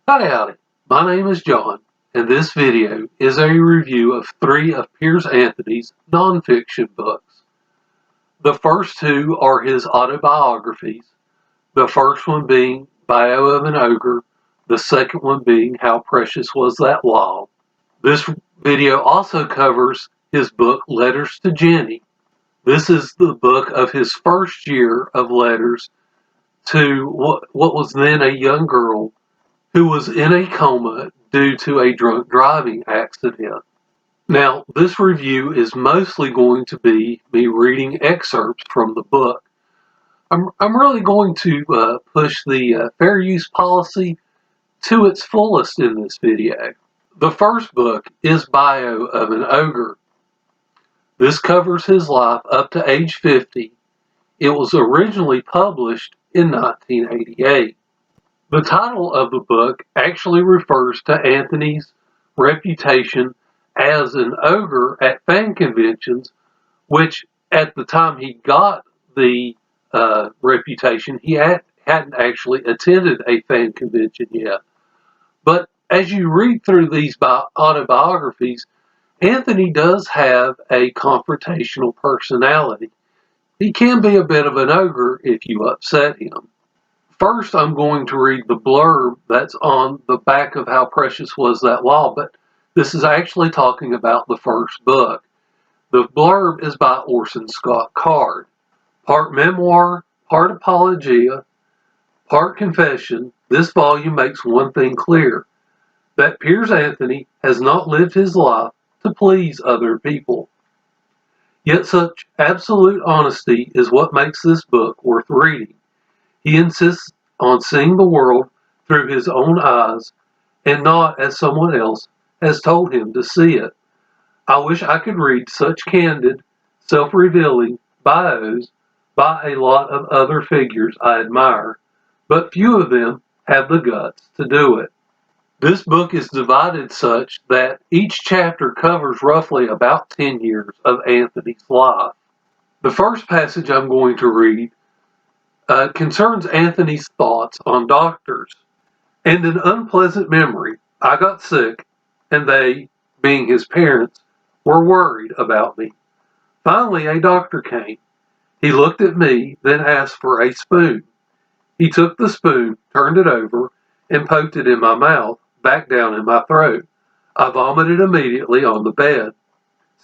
Hi howdy, my name is John, and this video is a review of 3 of Piers Anthony's nonfiction books. The first 2 are his autobiographies, the first one being Bio of an Ogre, the second one being How Precious Was That Law. This video also covers his book Letters to Jenny. This is the book of his first year of letters to what was then a young girl who was in a coma due to a drunk driving accident. Now, this review is mostly going to be me reading excerpts from the book. I'm really going to push the fair use policy to its fullest in this video. The first book is Bio of an Ogre. This covers his life up to age 50. It was originally published in 1988. The title of the book actually refers to Anthony's reputation as an ogre at fan conventions, which at the time he got the reputation, he hadn't actually attended a fan convention yet. But as you read through these autobiographies, Anthony does have a confrontational personality. He can be a bit of an ogre if you upset him. First, I'm going to read the blurb that's on the back of How Precious Was That Law, but this is actually talking about the first book. The blurb is by Orson Scott Card. Part memoir, part apologia, part confession, this volume makes one thing clear, that Piers Anthony has not lived his life to please other people. Yet such absolute honesty is what makes this book worth reading. He insists on seeing the world through his own eyes and not as someone else has told him to see it. I wish I could read such candid, self-revealing bios by a lot of other figures I admire, but few of them have the guts to do it. This book is divided such that each chapter covers roughly about 10 years of Anthony's life. The first passage I'm going to read concerns Anthony's thoughts on doctors. And an unpleasant memory, I got sick, and they, being his parents, were worried about me. Finally, a doctor came. He looked at me, then asked for a spoon. He took the spoon, turned it over, and poked it in my mouth, back down in my throat. I vomited immediately on the bed.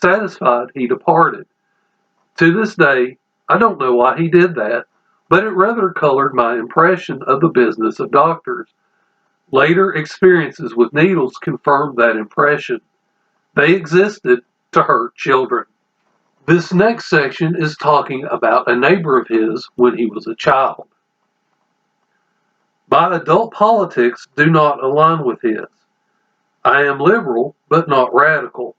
Satisfied, he departed. To this day, I don't know why he did that, but it rather colored my impression of the business of doctors. Later experiences with needles confirmed that impression. They existed to hurt children. This next section is talking about a neighbor of his when he was a child. My adult politics do not align with his. I am liberal, but not radical.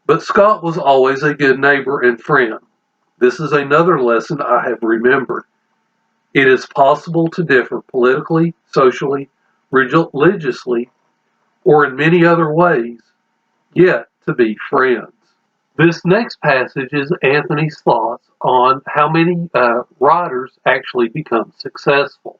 But Scott was always a good neighbor and friend. This is another lesson I have remembered. It is possible to differ politically, socially, religiously, or in many other ways, yet to be friends. This next passage is Anthony's thoughts on how many writers actually become successful.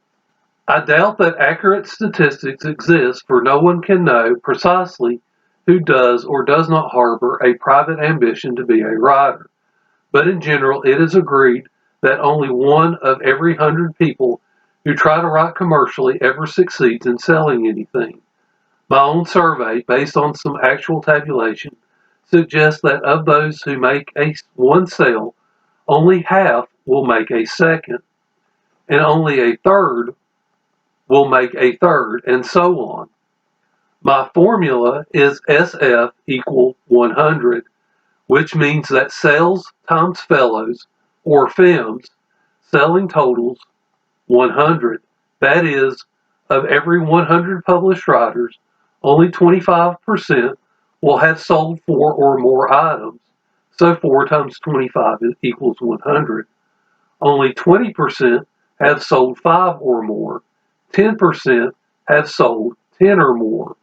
I doubt that accurate statistics exist, for no one can know precisely who does or does not harbor a private ambition to be a writer. But in general, it is agreed that only 1 of every 100 people who try to write commercially ever succeeds in selling anything. My own survey, based on some actual tabulation, suggests that of those who make one sale, only half will make a second, and only a third will make a third, and so on. My formula is SF equal 100, which means that sales times fellows, or FEMS, selling totals 100. That is, of every 100 published writers, only 25% will have sold 4 or more items. So 4 times 25 equals 100. Only 20% have sold 5 or more. 10% have sold 10 or more.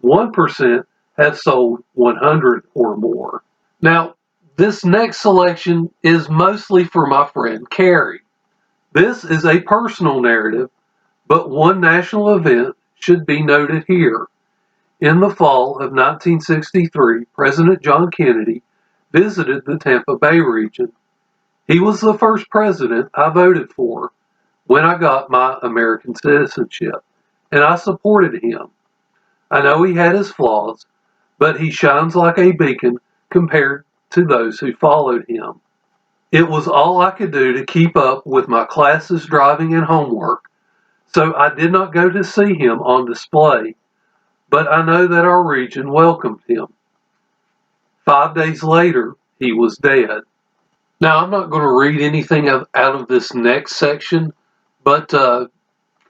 1% have sold 100 or more. Now, this next selection is mostly for my friend Carrie. This is a personal narrative, but one national event should be noted here. In the fall of 1963, President John Kennedy visited the Tampa Bay region. He was the first president I voted for when I got my American citizenship, and I supported him. I know he had his flaws, but he shines like a beacon compared to those who followed him. It was all I could do to keep up with my classes, driving, and homework, so I did not go to see him on display, but I know that our region welcomed him. 5 days later, he was dead. Now, I'm not going to read anything out of this next section, but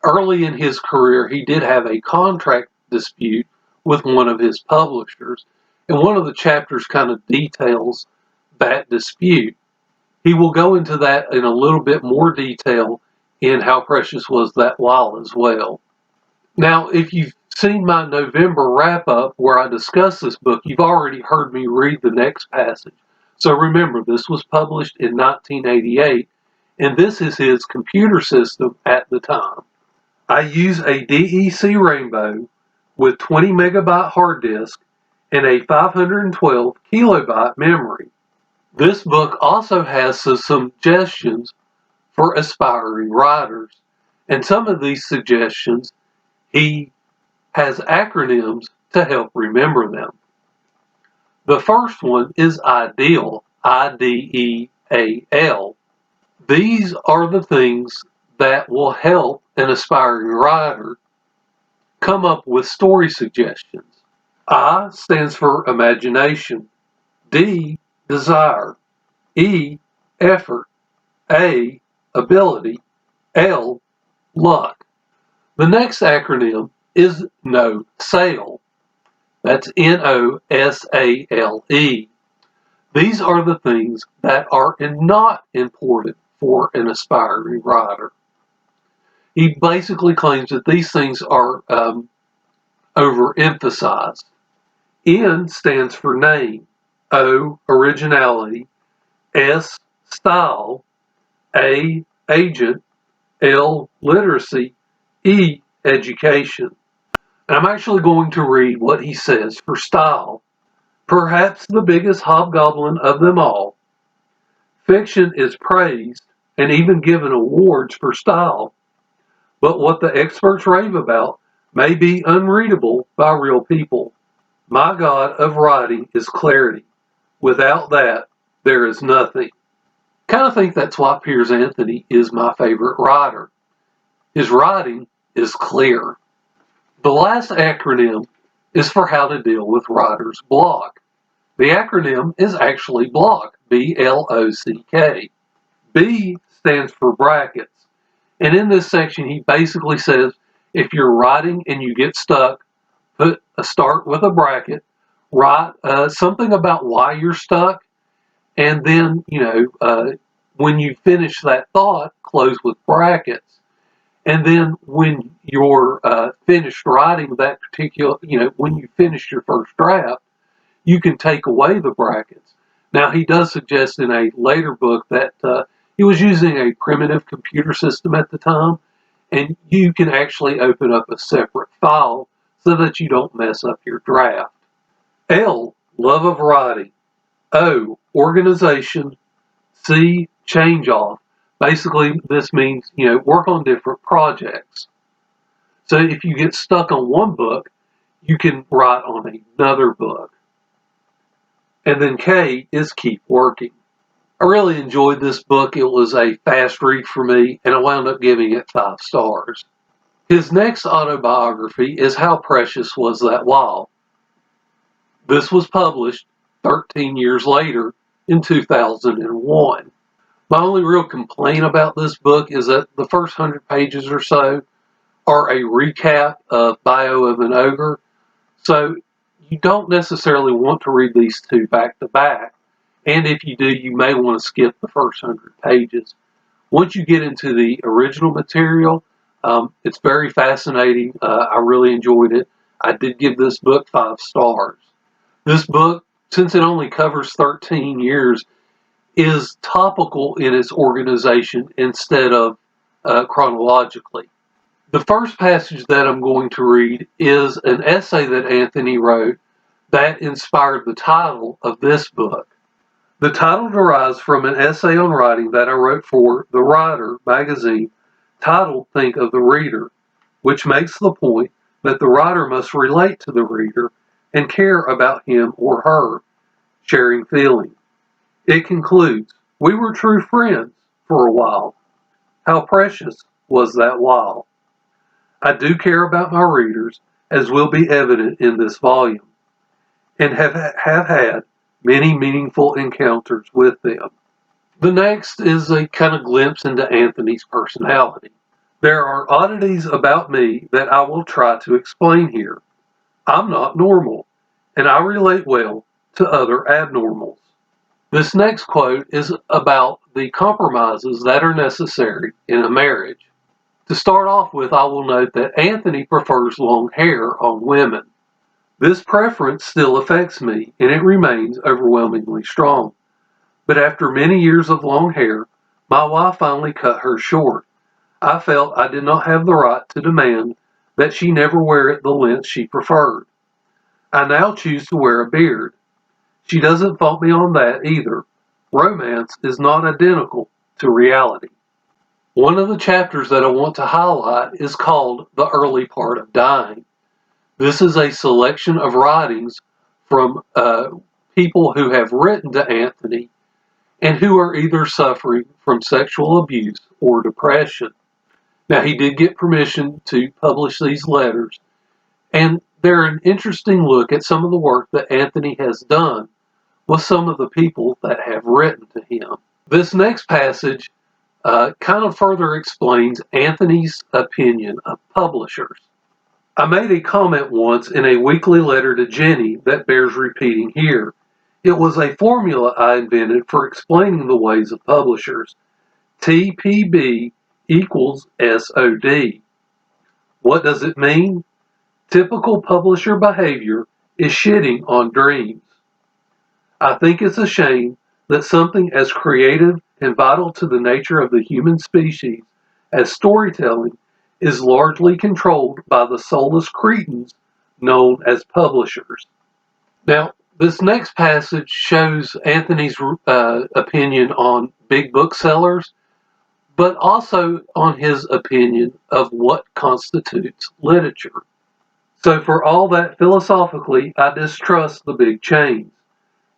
early in his career, he did have a contract dispute with one of his publishers, and one of the chapters kind of details that dispute. He will go into that in a little bit more detail in How Precious Was That While as well. Now, if you've seen my November wrap-up where I discuss this book, you've already heard me read the next passage. So remember, this was published in 1988, and this is his computer system at the time. I use a DEC Rainbow with 20 megabyte hard disk and a 512 kilobyte memory. This book also has some suggestions for aspiring writers, and some of these suggestions he has acronyms to help remember them. The first one is IDEAL, IDEAL. These are the things that will help an aspiring writer come up with story suggestions. I stands for imagination, D, desire, E, effort, A, ability, L, luck. The next acronym is No Sale. That's NOSALE. These are the things that are not important for an aspiring writer. He basically claims that these things are overemphasized. N stands for name, O, originality, S, style, A, agent, L, literacy, E, education. And I'm actually going to read what he says for style. Perhaps the biggest hobgoblin of them all, fiction is praised and even given awards for style, but what the experts rave about may be unreadable by real people. My God of writing is clarity. Without that, there is nothing. Kind of think that's why Piers Anthony is my favorite writer. His writing is clear. The last acronym is for how to deal with writer's block. The acronym is actually BLOCK, B-L-O-C-K. B stands for brackets. And in this section, he basically says, if you're writing and you get stuck, start with a bracket, write something about why you're stuck, and then, when you finish that thought, close with brackets. And then when you're finished writing that particular, when you finish your first draft, you can take away the brackets. Now, he does suggest in a later book that he was using a primitive computer system at the time, and you can actually open up a separate file so that you don't mess up your draft. L, love of writing. O, organization. C, change off. Basically, this means, work on different projects. So if you get stuck on one book, you can write on another book. And then K is keep working. I really enjoyed this book. It was a fast read for me, and I wound up giving it 5 stars. His next autobiography is How Precious Was That While. This was published 13 years later in 2001. My only real complaint about this book is that the first 100 pages or so are a recap of Bio of an Ogre, so you don't necessarily want to read these two back to back, and if you do, you may want to skip the first 100 pages. Once you get into the original material, it's very fascinating. I really enjoyed it. I did give this book 5 stars. This book, since it only covers 13 years, is topical in its organization instead of chronologically. The first passage that I'm going to read is an essay that Anthony wrote that inspired the title of this book. The title derives from an essay on writing that I wrote for The Writer magazine titled Think of the Reader, which makes the point that the writer must relate to the reader and care about him or her, sharing feeling. It concludes, "We were true friends for a while. How precious was that while?" I do care about my readers, as will be evident in this volume, and have had many meaningful encounters with them. The next is a kind of glimpse into Anthony's personality. There are oddities about me that I will try to explain here. I'm not normal, and I relate well to other abnormals. This next quote is about the compromises that are necessary in a marriage. To start off with, I will note that Anthony prefers long hair on women. This preference still affects me, and it remains overwhelmingly strong. But after many years of long hair, my wife finally cut hers short. I felt I did not have the right to demand that she never wear it the length she preferred. I now choose to wear a beard. She doesn't fault me on that either. Romance is not identical to reality. One of the chapters that I want to highlight is called The Early Part of Dying. This is a selection of writings from people who have written to Anthony and who are either suffering from sexual abuse or depression. Now, he did get permission to publish these letters, and they're an interesting look at some of the work that Anthony has done with some of the people that have written to him. This next passage kind of further explains Anthony's opinion of publishers. I made a comment once in a weekly letter to Jenny that bears repeating here. It was a formula I invented for explaining the ways of publishers. TPB equals SOD. What does it mean? Typical publisher behavior is shitting on dreams. I think it's a shame that something as creative and vital to the nature of the human species as storytelling is largely controlled by the soulless cretins known as publishers. Now, this next passage shows Anthony's opinion on big booksellers, but also on his opinion of what constitutes literature. So for all that, philosophically, I distrust the big chains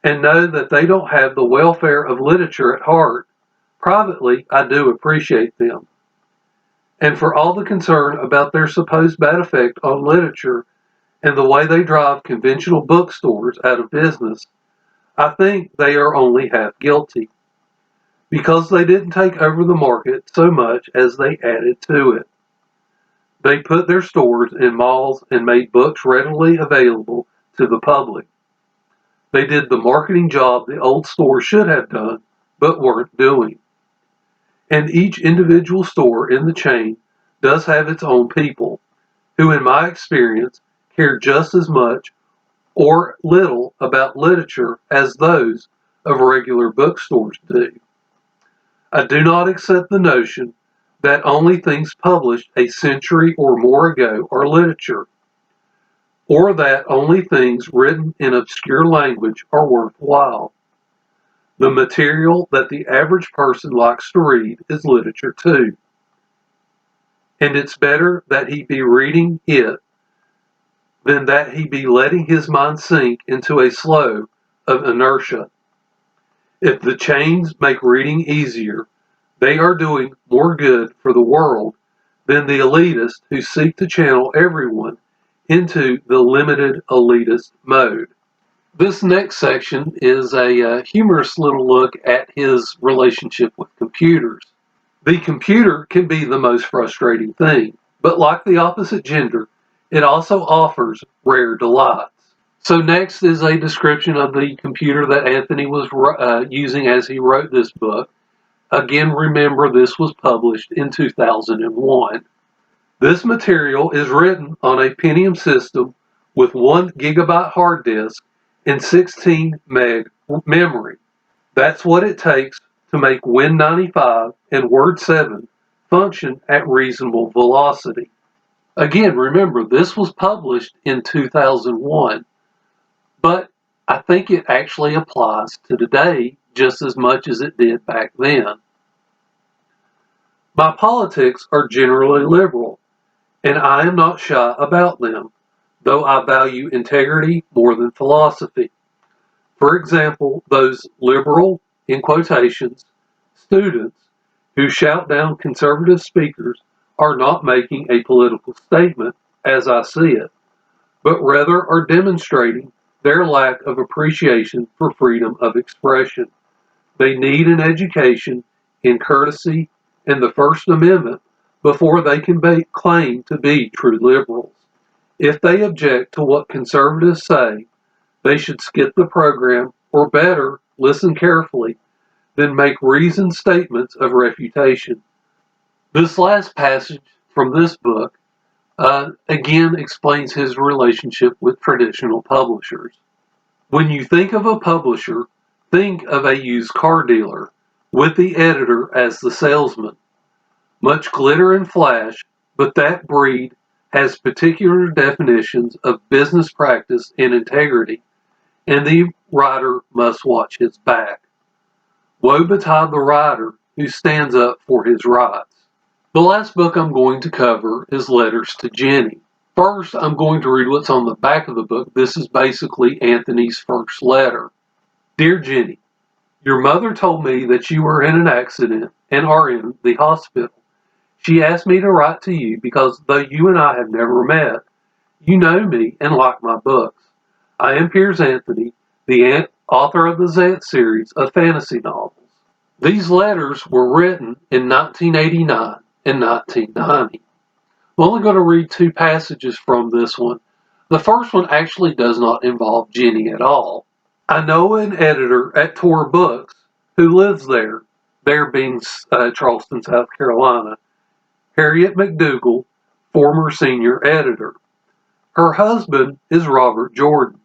and know that they don't have the welfare of literature at heart. Privately, I do appreciate them. And for all the concern about their supposed bad effect on literature and the way they drive conventional bookstores out of business, I think they are only half guilty, because they didn't take over the market so much as they added to it. They put their stores in malls and made books readily available to the public. They did the marketing job the old stores should have done, but weren't doing. And each individual store in the chain does have its own people, who in my experience care just as much or little about literature as those of regular bookstores do. I do not accept the notion that only things published a century or more ago are literature, or that only things written in obscure language are worthwhile. The material that the average person likes to read is literature too. And it's better that he be reading it than that he be letting his mind sink into a slough of inertia. If the chains make reading easier, they are doing more good for the world than the elitists who seek to channel everyone into the limited elitist mode. This next section is a humorous little look at his relationship with computers. The computer can be the most frustrating thing, but like the opposite gender, it also offers rare delights. So next is a description of the computer that Anthony was using as he wrote this book. Again, remember this was published in 2001. This material is written on a Pentium system with 1 gigabyte hard disk and 16 meg memory. That's what it takes to make Win95 and Word 7 function at reasonable velocity. Again, remember, this was published in 2001, but I think it actually applies to today just as much as it did back then. My politics are generally liberal, and I am not shy about them, though I value integrity more than philosophy. For example, those liberal, in quotations, students who shout down conservative speakers are not making a political statement, as I see it, but rather are demonstrating their lack of appreciation for freedom of expression. They need an education in courtesy and the First Amendment before they can claim to be true liberals. If they object to what conservatives say, they should skip the program, or better, listen carefully, then make reasoned statements of refutation. This last passage from this book again explains his relationship with traditional publishers. When you think of a publisher, think of a used car dealer, with the editor as the salesman. Much glitter and flash, but that breed has particular definitions of business practice and integrity, and the rider must watch his back. Woe betide the rider who stands up for his rights. The last book I'm going to cover is Letters to Jenny. First, I'm going to read what's on the back of the book. This is basically Anthony's first letter. Dear Jenny, your mother told me that you were in an accident and are in the hospital. She asked me to write to you because though you and I have never met, you know me and like my books. I am Piers Anthony, the author of the Zant series of fantasy novels. These letters were written in 1989 and 1990. I'm only going to read two passages from this one. The first one actually does not involve Jenny at all. I know an editor at Tor Books who lives there being Charleston, South Carolina, Harriet McDougall, former senior editor. Her husband is Robert Jordan,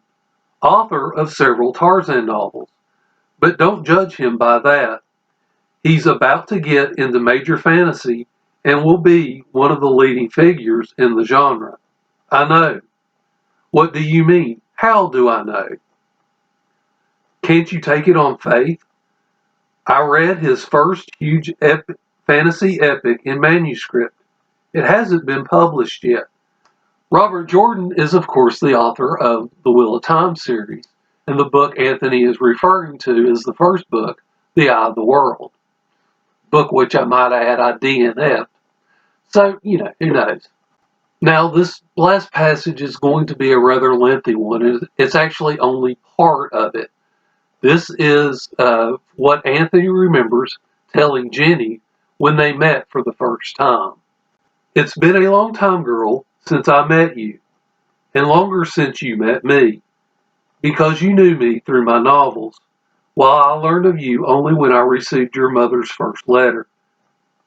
author of several Tarzan novels, but don't judge him by that. He's about to get into major fantasy and will be one of the leading figures in the genre. I know. What do you mean? How do I know? Can't you take it on faith? I read his first huge fantasy epic in manuscript. It hasn't been published yet. Robert Jordan is, of course, the author of the Wheel of Time series, and the book Anthony is referring to is the first book, The Eye of the World. Book which I might add I DNF'd. So, who knows. Now, this last passage is going to be a rather lengthy one. It's actually only part of it. This is what Anthony remembers telling Jenny when they met for the first time. It's been a long time, girl, since I met you, and longer since you met me, because you knew me through my novels, while I learned of you only when I received your mother's first letter.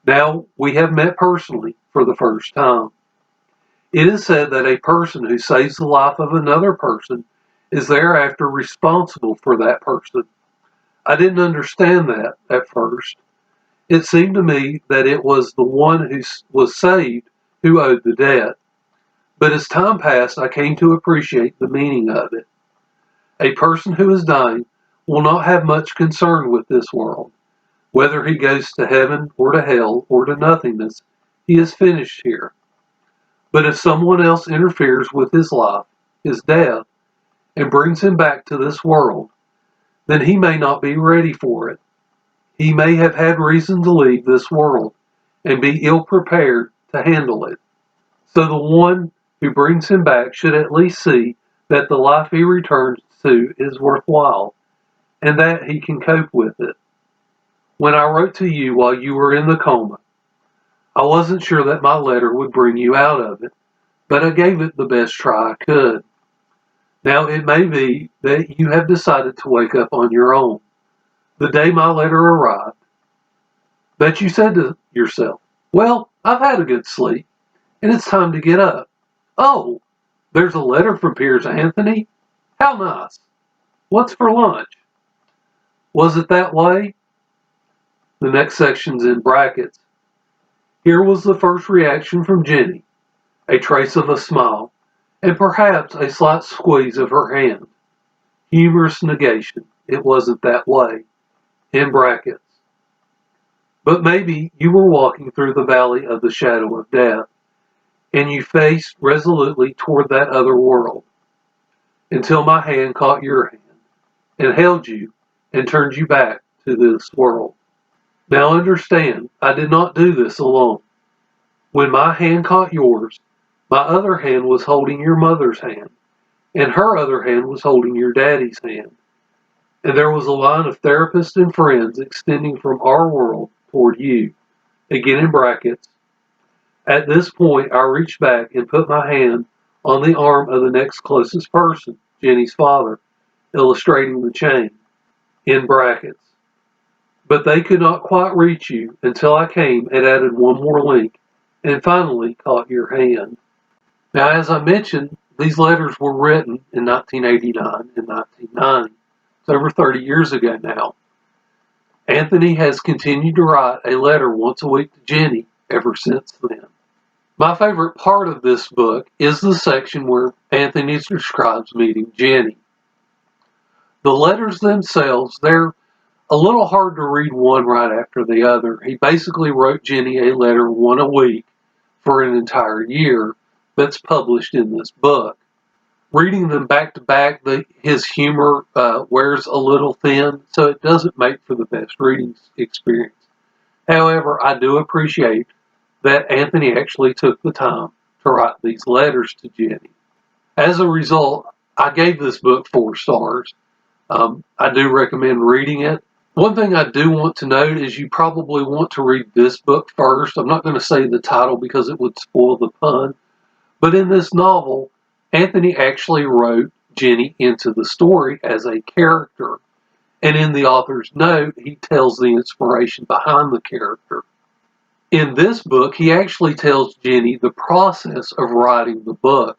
Now we have met personally for the first time. It is said that a person who saves the life of another person is thereafter responsible for that person. I didn't understand that at first. It seemed to me that it was the one who was saved who owed the debt. But as time passed, I came to appreciate the meaning of it. A person who is dying will not have much concern with this world. Whether he goes to heaven or to hell or to nothingness, he is finished here. But if someone else interferes with his life, his death, and brings him back to this world, then he may not be ready for it. He may have had reason to leave this world and be ill prepared to handle it. So the one who brings him back should at least see that the life he returns to is worthwhile and that he can cope with it. When I wrote to you while you were in the coma, I wasn't sure that my letter would bring you out of it, but I gave it the best try I could. Now it may be that you have decided to wake up on your own. The day my letter arrived, that you said to yourself, well, I've had a good sleep, and it's time to get up. Oh, there's a letter from Piers Anthony? How nice. What's for lunch? Was it that way? The next section's in brackets. Here was the first reaction from Jenny. a trace of a smile, and perhaps a slight squeeze of her hand. Humorous negation. It wasn't that way. In brackets. But maybe you were walking through the valley of the shadow of death, and you faced resolutely toward that other world, until my hand caught your hand, and held you, and turned you back to this world. Now understand, I did not do this alone. When my hand caught yours, my other hand was holding your mother's hand, and her other hand was holding your daddy's hand. And there was a line of therapists and friends extending from our world toward you. Again in brackets. At this point, I reached back and put my hand on the arm of the next closest person, Jenny's father, illustrating the chain. In brackets. But they could not quite reach you until I came and added one more link, and finally caught your hand. Now, as I mentioned, these letters were written in 1989 and 1990. It's over 30 years ago now. Anthony has continued to write a letter once a week to Jenny ever since then. My favorite part of this book is the section where Anthony describes meeting Jenny. The letters themselves, they're a little hard to read one right after the other. He basically wrote Jenny a letter one a week for an entire year that's published in this book. Reading them back to back, his humor wears a little thin, so it doesn't make for the best reading experience. However, I do appreciate that Anthony actually took the time to write these letters to Jenny. As a result, I gave this book 4 stars. I do recommend reading it. One thing I do want to note is you probably want to read this book first. I'm not going to say the title because it would spoil the pun. But in this novel, Anthony actually wrote Jenny into the story as a character. And in the author's note, he tells the inspiration behind the character. In this book, he actually tells Jenny the process of writing the book.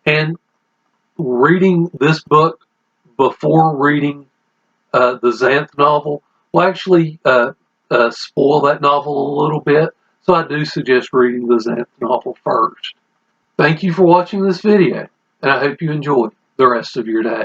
And reading this book before reading the Xanth novel will actually spoil that novel a little bit. So I do suggest reading the Xanth novel first. Thank you for watching this video, and I hope you enjoy the rest of your day.